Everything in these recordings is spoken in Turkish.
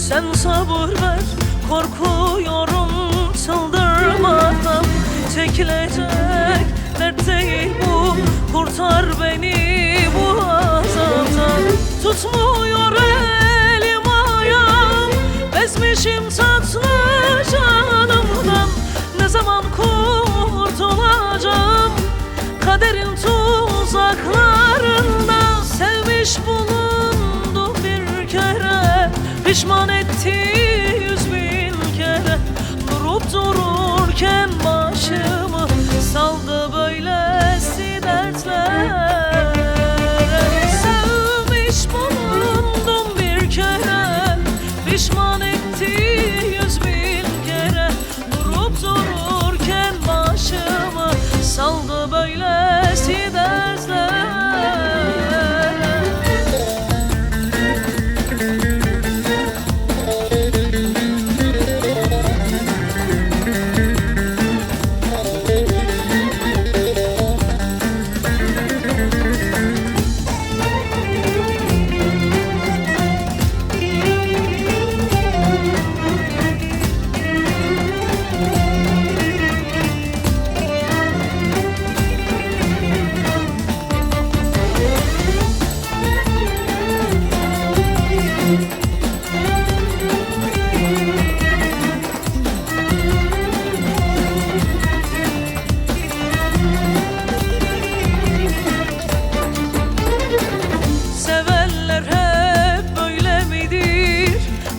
Sen sabır ver, korkuyorum çıldırmadan. Çekilecek dert değil bu, kurtar beni bu azaptan. Tutmuyor elim ayağım, bezmişim tatlı canımdan. Ne zaman kurtulacağım kaderin tuzaklarında? Sevmiş bulundum bir kere, pişman etti 100.000 kere. Durup dururken başımı saldı böylesi dertler. Sevmiş bulundum bir kere, pişman etti 100.000 kere. Durup dururken başımı saldı böylesi dertler.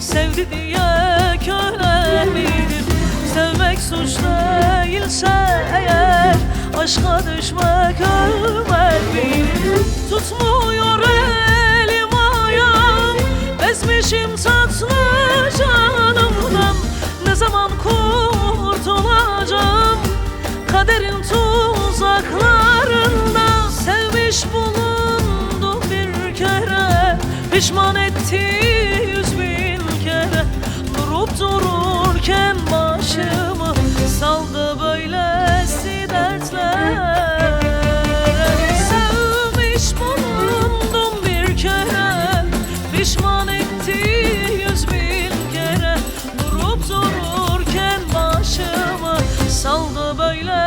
Sevdi diye köle midir? Sevmek suç değilse eğer, aşka düşmek ölmek midir? Tutmuyor elim ayağım, bezmişim tatlı canımdan. Ne zaman kurtulacağım kaderin tuzaklarında? Sevmiş bulundum bir kere, pişman etti 100.000 kere. Durup dururken başımı saldı böylesi dertler. Sevmiş bulundum bir kere, pişman etti 100.000 kere. Durup dururken başımı saldı böyle